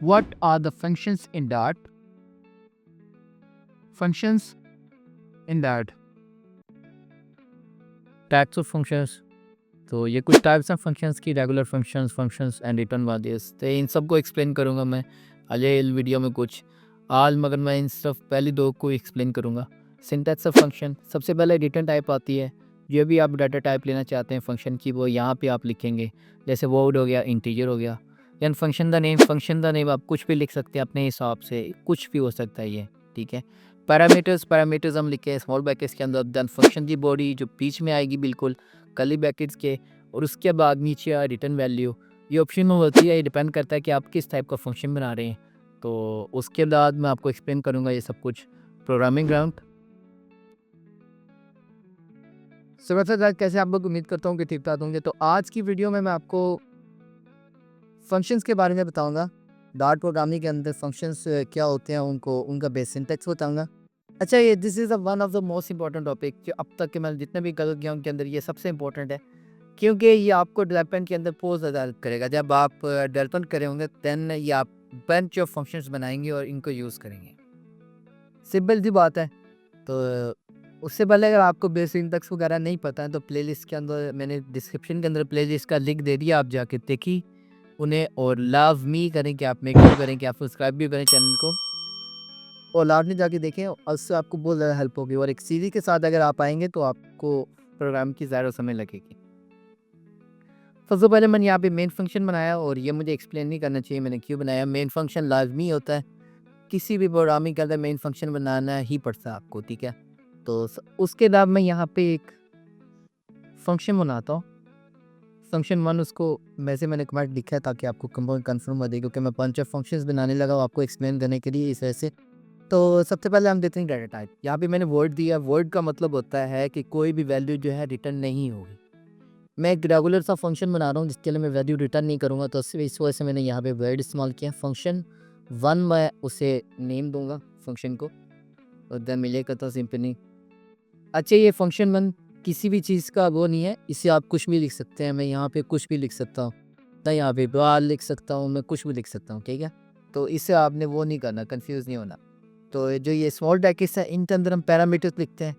What are the functions in Dart? Functions in Dart. Types of functions, तो ये कुछ types of functions की regular functions and return वालियस, तो इन सबको explain करूँगा मैं अगले वीडियो में कुछ आज, मगर मैं इन सब पहले दो को एक्सप्लेन करूँगा। सिंटैक्स ऑफ फंक्शन, सबसे पहले रिटर्न टाइप आती है। जो भी आप डाटा टाइप लेना चाहते हैं फंक्शन की, वो यहाँ पे आप लिखेंगे। जैसे वर्ड हो गया, इंटीजर हो गया, या फंक्शन द नेम आप कुछ भी लिख सकते हैं अपने हिसाब से, कुछ भी हो सकता है ये, ठीक है। पैरामीटर्स हम लिखे स्मॉल ब्रैकेट्स के अंदर, देन फंक्शन की बॉडी जो बीच में आएगी बिल्कुल कर्ली ब्रैकेट्स के, और उसके बाद नीचे आ रिटर्न वैल्यू। ये ऑप्शन में होती है, ये डिपेंड करता है कि आप किस टाइप का फंक्शन बना रहे हैं। तो उसके बाद मैं आपको एक्सप्लेन करूँगा ये सब कुछ प्रोग्रामिंग ग्राउंड। सुबह कैसे आप लोग, उम्मीद करता हूँ कि ठीक ठाक होंगे। तो आज की वीडियो में मैं आपको फंक्शंस के बारे में बताऊंगा। डार्ट प्रोग्रामिंग के अंदर फंक्शंस क्या होते हैं, उनका बेस सिंटैक्स बताऊंगा। अच्छा, ये this is one of the most important topic जो अब तक के मैंने जितने भी कवर किया उनके अंदर ये सबसे इंपॉर्टेंट है, क्योंकि ये आपको डेवलपमेंट के अंदर बहुत ज़्यादा हेल्प करेगा। जब आप डेवलपमेंट करे होंगे दैन ये आप बंच ऑफ फंक्शंस बनाएंगे और इनको यूज़ करेंगे। सिंपल सी बात है। तो उससे पहले अगर आपको बेस सिंटैक्स वगैरह नहीं पता है तो प्लेलिस्ट के अंदर मैंने डिस्क्रिप्शन के अंदर प्लेलिस्ट का लिंक दे दिया, आप जाके देखिए उन्हें और लाजमी करें कि आप मेक श्योर करें कि आप सब्सक्राइब भी करें चैनल को, और लाजमी जाके देखें, और उससे आपको बहुत ज़्यादा हेल्प होगी। और एक सीरीज के साथ अगर आप आएंगे तो आपको प्रोग्राम की ज़्यादा समय लगेगी। सबसे पहले मैंने यहाँ पे मेन फंक्शन बनाया, और ये मुझे एक्सप्लेन नहीं करना चाहिए मैंने क्यों बनाया। मेन फंक्शन लाजमी होता है, किसी भी प्रोग्रामिंग के अंदर मेन फंक्शन बनाना ही पड़ता है आपको, ठीक है। तो उसके बाद मैं यहाँ पे एक फंक्शन बनाता हूँ, फंक्शन वन। उसको मैंने कमेंट लिखा है ताकि आपको कंफर्म हो दे, क्योंकि मैं पंच ऑफ फंक्शंस बनाने लगा हूँ आपको एक्सप्लेन करने के लिए इस वजह से। तो सबसे पहले हम देते हैं डाटा टाइप। यहाँ पे मैंने वर्ड दिया, वर्ड का मतलब होता है कि कोई भी वैल्यू जो है रिटर्न नहीं होगी। मैं एक रेगुलर सा फंक्शन बना रहा हूँ जिसके लिए मैं वैल्यू रिटर्न नहीं करूँगा, तो इस वजह से मैंने यहाँ पे वर्ड इस्तेमाल किया। फंक्शन वन मैं उसे नेम दूंगा फंक्शन को, और देन मिलेगा तो सिंपली। अच्छा, ये फंक्शन वन किसी भी चीज़ का वो नहीं है, इसे आप कुछ भी लिख सकते हैं। मैं यहाँ पे कुछ भी लिख सकता हूँ, मैं यहाँ पे बाल लिख सकता हूँ, मैं कुछ भी लिख सकता हूँ, ठीक है। तो इससे आपने वो नहीं करना, कंफ्यूज नहीं होना। तो जो ये स्मॉल ब्रैकेट्स है इनके अंदर हम पैरामीटर्स लिखते हैं।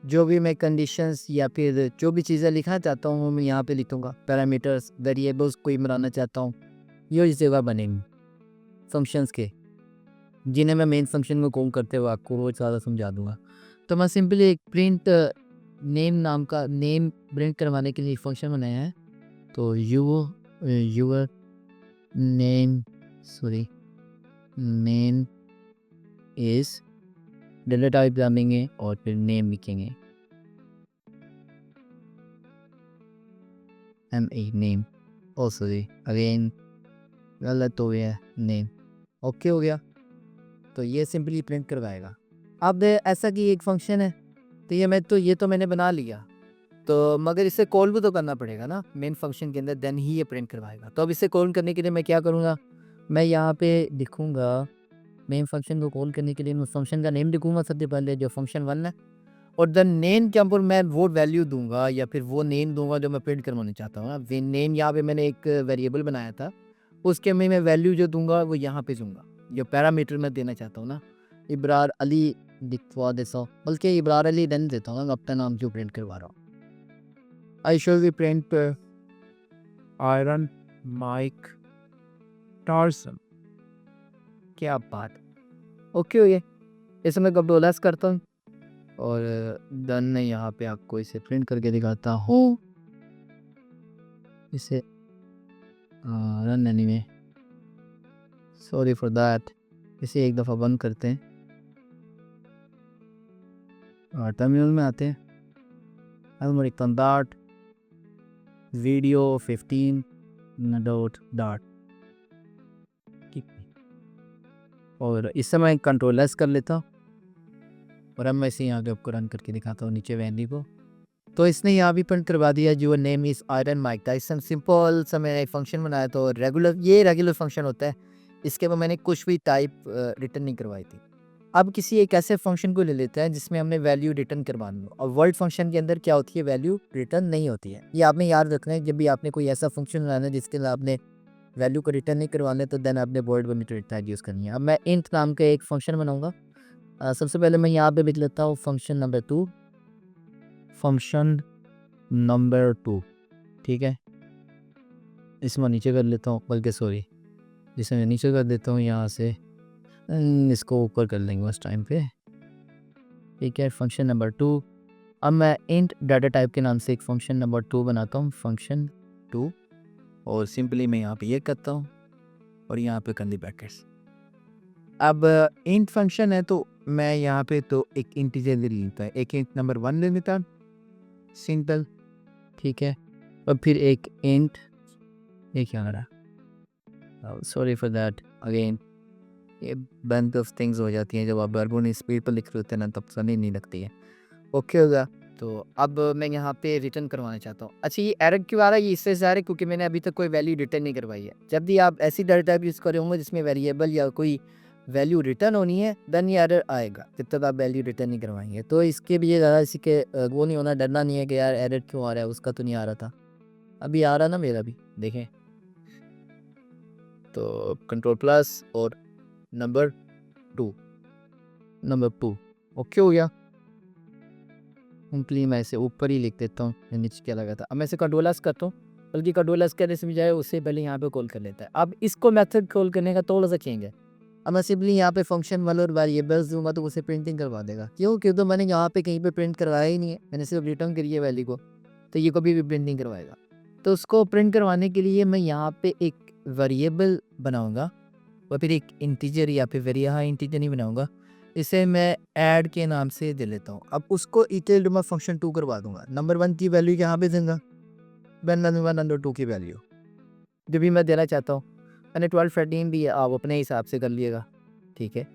जो भी मैं कंडीशंस या फिर जो भी चीज़ें लिखना चाहता हूँ मैं यहाँ पे लिखूँगा। पैरामीटर्स वेरिएबल्स कोई बनाना चाहता हूँ, ये इस जगह बनेंगे फंक्शंस के, जिन्हें मैं मेन फंक्शन में कॉल करते हुए आपको बहुत ज़्यादा समझा दूंगा। तो मैं सिंपली एक प्रिंट नेम नाम का नेम प्रिंट करवाने के लिए फंक्शन बनाया है। तो your name name is data type डालेंगे और फिर नेम लिखेंगे, नेम। ओ सॉरी, अगेन गलत हो गया, नेम। ओके हो गया, तो ये सिंपली प्रिंट करवाएगा। अब ऐसा कि एक फंक्शन है, तो ये तो मैंने बना लिया, तो मगर इसे कॉल भी तो करना पड़ेगा ना मेन फंक्शन के अंदर, देन ही ये प्रिंट करवाएगा। तो अब इसे कॉल करने के लिए मैं क्या करूँगा, मैं यहाँ पे लिखूँगा मेन फंक्शन को कॉल करने के लिए मैं फंक्शन का नेम लिखूँगा सबसे पहले, जो फंक्शन वन है, और देन नेम के ऊपर मैं वो वैल्यू दूंगा या फिर वो नेम दूंगा जो मैं प्रिंट करवाना चाहता हूँ ना। नेम यहाँ पे मैंने एक वेरिएबल बनाया था, उसके में मैं वैल्यू जो दूंगा वो यहाँ पे दूंगा, जो पैरामीटर मैं देना चाहता हूँ ना। इब्रार अली लिखवा देता हूँ, बल्कि इब्रार अली रहने देता हूँ, अपना नाम क्यों प्रिंट करवा रहा हूँ। I show we print iron Mike Tarson. क्या बात, ओके हो गया। इसे मैं कंट्रोल करता हूँ, और डन यहाँ पे आपको इसे प्रिंट करके दिखाता हूँ। इसे run anyway, sorry for that. इसे एक दफ़ा बंद करते हैं और टर्मिनल में आते हैं। डॉट वीडियो 15 डॉट, और इस समय कंट्रोल एस कर लेता हूँ, और अब मैं इसे यहाँ पे आपको रन करके दिखाता हूँ नीचे वैल्यू को। तो इसने यहाँ भी प्रिंट करवा दिया, जो name is iron Mike Tyson. Simple सा मैंने फंक्शन बनाया, तो रेगुलर फंक्शन होता है, इसके बाद मैंने कुछ भी टाइप रिटर्न नहीं करवाई थी। अब किसी एक ऐसे फंक्शन को ले लेते हैं जिसमें हमने वैल्यू रिटर्न करवानी हो, और वर्ड फंक्शन के अंदर क्या होती है, वैल्यू रिटर्न नहीं होती है। ये आपने याद रखना है जब भी आपने कोई ऐसा फंक्शन बनाना है जिसके लिए आपने वैल्यू को रिटर्न नहीं करवाने तो देन आपने वॉइड वॉमिट टाइप यूज़ करनी है। अब मैं इंट नाम का एक फंक्शन बनाऊंगा। सबसे पहले मैं यहाँ पे लिख लेता हूँ फंक्शन नंबर 2, फंक्शन नंबर 2, ठीक है। इसमें नीचे कर लेता हूँ, बल्कि सॉरी, इसे मैं नीचे कर देता हूँ यहाँ से, इसको ऊपर कर लेंगे उस टाइम पे, ठीक है। Function number 2। अब मैं इंट डाटा टाइप के नाम से एक फंक्शन नंबर 2 बनाता हूँ, फंक्शन 2, और सिंपली मैं यहाँ पे ये करता हूँ और यहाँ पे करली ब्रैकेट्स। अब इंट फंक्शन है तो मैं यहाँ पे तो एक इंटीजर ले लेता है, एक इंट नंबर 1 ले लेता, सिंपल, ठीक है। और फिर एक इंट, ये क्या रहा, सॉरी फॉर दैट अगेन, ये बंद ऑफ थिंग्स हो जाती हैं जब आप वर्बों स्पीड पर लिख रहे होते हैं ना, तब सही नहीं लगती है। ओके होगा। तो अब मैं यहाँ पे रिटर्न करवाना चाहता हूँ। अच्छा, ये एरर क्यों आ रहा है? ये इससे आ रहा है क्योंकि मैंने अभी तक कोई वैल्यू रिटर्न नहीं करवाई है। जब भी आप ऐसी डाटा टाइप यूज़ कर रहे होंगे जिसमें वेरिएबल या कोई वैल्यू रिटर्न होनी है, देन ये एरर आएगा जब तक आप वैल्यू रिटर्न नहीं करवाएंगे। तो इसके लिए ज़्यादा इसी के वो नहीं होना, डरना नहीं है कि यार एरर क्यों आ रहा है, उसका तो नहीं आ रहा था, अभी आ रहा ना मेरा भी, देखें। तो कंट्रोल प्लस और नंबर 2 ओके हो गया। सिंपली मैं इसे ऊपर ही लिख देता हूँ, नीचे क्या लगा था। अब मैं इसे कंट्रोल एस करता हूँ, बल्कि कंट्रोल एस करने से भी जाए उससे पहले यहाँ पे कॉल कर लेता है। अब इसको मेथड कॉल करने का थोड़ा सा चेंज है। अब मैं सिंपली यहाँ पे फंक्शन वाले और वेरिएबल्स दूंगा तो उसे प्रिंटिंग करवा देगा। क्यों? क्यों तो मैंने यहाँ पे कहीं पे प्रिंट करवाया ही नहीं है, मैंने सिर्फ रिटर्न करी है वैल्यू को, तो ये कभी भी प्रिंट नहीं करवाएगा। तो उसको प्रिंट करवाने के लिए मैं यहाँ पे एक वेरिएबल बनाऊँगा और फिर एक इंटीजर या फिर वेरिया इंटीजर नहीं बनाऊँगा, इसे मैं ऐड के नाम से दे लेता हूँ। अब उसको इक्वल टू मैं फंक्शन 2 करवा दूंगा। नंबर 1 की वैल्यू यहाँ पे दूंगा, देन नंबर 2 की वैल्यू जो भी मैं देना चाहता हूँ। मैंने 12 13 भी आप अपने हिसाब से कर लिएगा, ठीक है।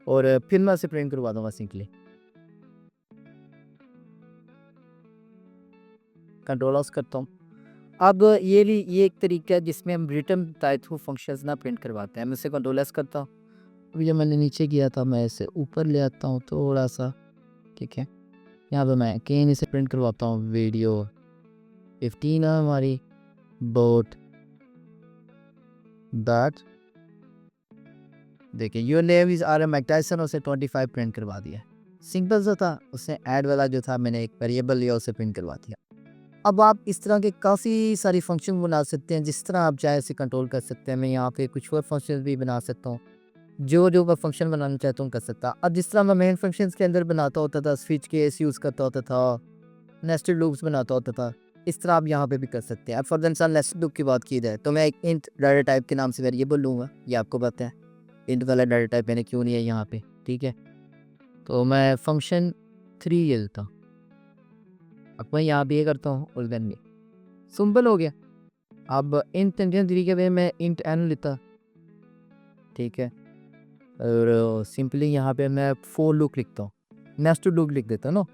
और फिर मैं उसे प्रिंट करवा दूंगा सिंपली, कंट्रोल ऑफ करता हूँ। अब ये एक तरीका है जिसमें हम रिटर्न टाइप थ्रू फंक्शंस ना प्रिंट करवाते हैं। मैं इसे कंट्रोल एस करता हूँ। अभी जब मैंने नीचे किया था मैं इसे ऊपर ले आता हूँ थोड़ा सा, ठीक है। यहाँ पे मैं अगेन इसे प्रिंट करवाता हूँ, वीडियो 15 है हमारी, बोट दैट, देखिए your name is R M Mac Tyson, उसे 25 प्रिंट करवा दिया। सिंपल सा था। उसने ऐड वाला जो था मैंने एक वेरिएबल लिया, उसे प्रिंट करवा दिया। अब आप इस तरह के काफ़ी सारी फंक्शन बना सकते हैं, जिस तरह आप चाहे इसे कंट्रोल कर सकते हैं। मैं यहाँ पे कुछ और फंक्शन भी बना सकता हूँ, जो मैं फंक्शन बनाना चाहता हूँ कर सकता। अब जिस तरह मैं मेन फंक्शंस के अंदर बनाता होता था, स्विच केस यूज़ करता होता था, नेस्टेड लूप्स बनाता होता था, इस तरह आप यहाँ पे भी कर सकते हैं। अब फॉर एग्जाम्पल नेस्टेड लूप की बात की जाए तो मैं एक इंट डाटा टाइप के नाम से वेरिएबल लूँगा। ये आपको पता है इंट वाला डाटा टाइप मैंने क्यों नहीं है यहाँ पे, ठीक है। तो मैं फंक्शन 3 ये लेता हूँ। अब मैं यहाँ पे ये करता हूँ और देन ये सिंपल हो गया। अब इंट तरीके में मैं इंट एन लेता, ठीक है। और सिंपली यहाँ पे मैं फोर लूप लिखता हूँ, नेस्टेड लूप लिख देता हूँ ना,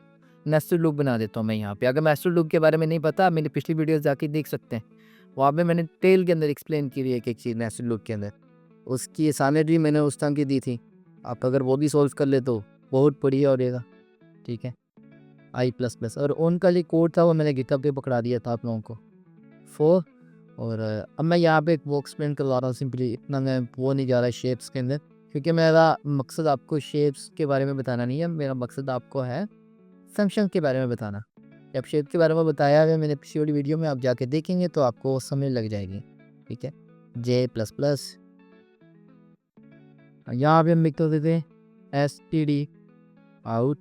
नेस्टेड लूप बना देता हूँ मैं यहाँ पे। अगर नेस्टेड लूप के बारे में नहीं पता, मेरी पिछली वीडियोस जाके देख सकते हैं, वहाँ पे मैंने टेल के अंदर एक्सप्लेन की हुई है एक चीज़ नेस्टेड लूप के अंदर। उसकी असाइनमेंट भी मैंने उस टाइम की दी थी, आप अगर वो भी सॉल्व कर ले तो बहुत बढ़िया हो जाएगा, ठीक है। I++ और उनका जो कोड था वो मैंने गिटहब पे पकड़ा दिया था आप लोगों को 4। और अब मैं यहाँ पे एक वो एक्सप्लेन करवा रहा हूँ, सिंपली इतना मैं वो नहीं जा रहा है शेप्स के अंदर, क्योंकि मेरा मकसद आपको शेप्स के बारे में बताना नहीं है, मेरा मकसद आपको है फंक्शन के बारे में बताना। जब शेप के बारे में बताया है मैंने पिछली वाली वीडियो में, आप जाके देखेंगे तो आपको समझ लग जाएगी, ठीक है। J++, यहाँ पे हम लिख देते हैं std out,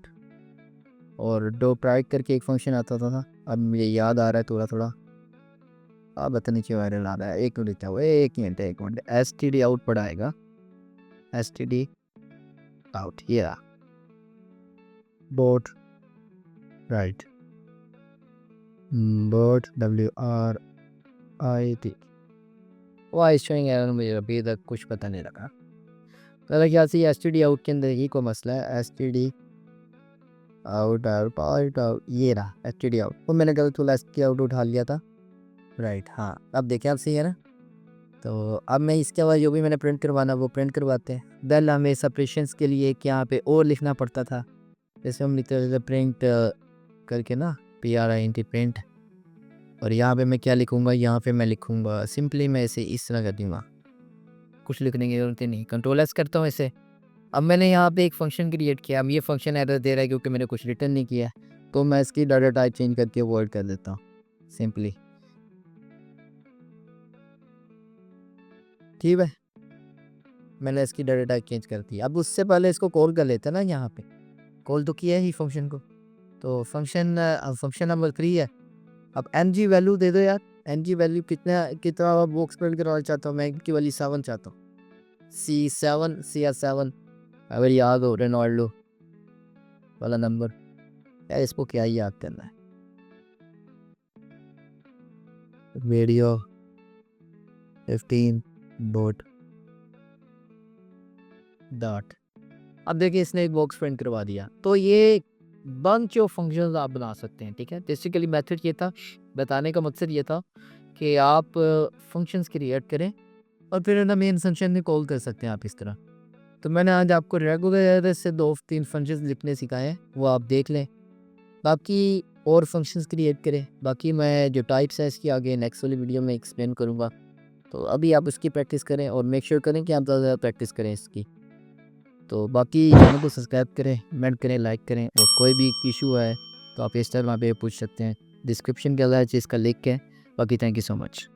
और डो प्राइड करके एक फंक्शन आता था, अब मुझे याद आ रहा है थोड़ा थोड़ा, अब पता नहीं क्यों वायरल आ रहा है। एक मिनट हुआ, एक मिनट, std आउट पड़ा आएगा, std आउट, ये रहा bot right, bot WRIT। Why showing error, मुझे अभी तक कुछ पता नहीं लगा। मेरा ख्याल से ये std आउट के अंदर ही कोई मसला है। std out out out out, ये रहा std आउट, तो मैंने कल थोड़ा std आउट उठा लिया था, राइट। हाँ, अब देखें आप, सही है ना। तो अब मैं इसके बाद जो भी मैंने प्रिंट करवाना वो प्रिंट करवाते हैं। देन हमें सेपरेशंस के लिए एक यहाँ पे और लिखना पड़ता था, जैसे हम लिखते थे प्रिंट करके ना, PRINT प्रिंट, और यहाँ पे मैं क्या लिखूँगा, यहाँ पे मैं लिखूँगा सिंपली, मैं इसे इस तरह कर दूँगा, कुछ लिखने की ज़रूरत ही नहीं, कंट्रोल एस करता हूँ इसे। अब मैंने यहाँ पे एक फ़ंक्शन क्रिएट किया, अब ये फ़ंक्शन एरर दे रहा है क्योंकि मैंने कुछ रिटर्न नहीं किया है। तो मैं इसकी डाटा टाइप चेंज करके वर्ड कर देता हूँ सिंपली, ठीक है। मैंने इसकी डाटा टाइप चेंज कर दी। अब उससे पहले इसको कॉल कर लेते हैं ना, यहाँ पे कॉल तो किया ही फंक्शन को। तो फंक्शन नंबर 3 है। अब एन जी वैल्यू दे दो यार, एन जी वैल्यू कितना वो एक्सप्लेन करवाना चाहता हूँ मैं, इनकी वाली 7 चाहता हूँ, CR7 अगर याद हो रेनॉल्डो वाला नंबर, यार इसको क्या ही याद करना है, वीडियो 15 डॉट। अब देखिए इसने एक बॉक्स प्रिंट करवा दिया। तो ये बंच ऑफ फंक्शंस आप बना सकते हैं, ठीक है। बेसिकली मेथड ये था, बताने का मकसद ये था कि आप फंक्शंस क्रिएट करें और फिर ना मेन फंक्शन में कॉल कर सकते हैं आप इस तरह। तो मैंने आज आपको रेगुलर से 2-3 फंक्शंस लिखने सिखाए हैं, वो आप देख लें। बाकी और फंक्शंस क्रिएट करें, बाकी मैं जो टाइप्स है इसकी आगे नेक्स्ट वाली वीडियो में एक्सप्लेन करूँगा। तो अभी आप उसकी प्रैक्टिस करें और मेक श्योर करें कि आप ज़्यादा प्रैक्टिस करें इसकी। तो बाकी चैनल को सब्सक्राइब करें, कमेंट करें, लाइक करें, और कोई भी इशू है तो आप इस तरह वहाँ पे पूछ सकते हैं। डिस्क्रिप्शन के अंदर चीज़ का लिंक है। बाकी थैंक यू सो मच।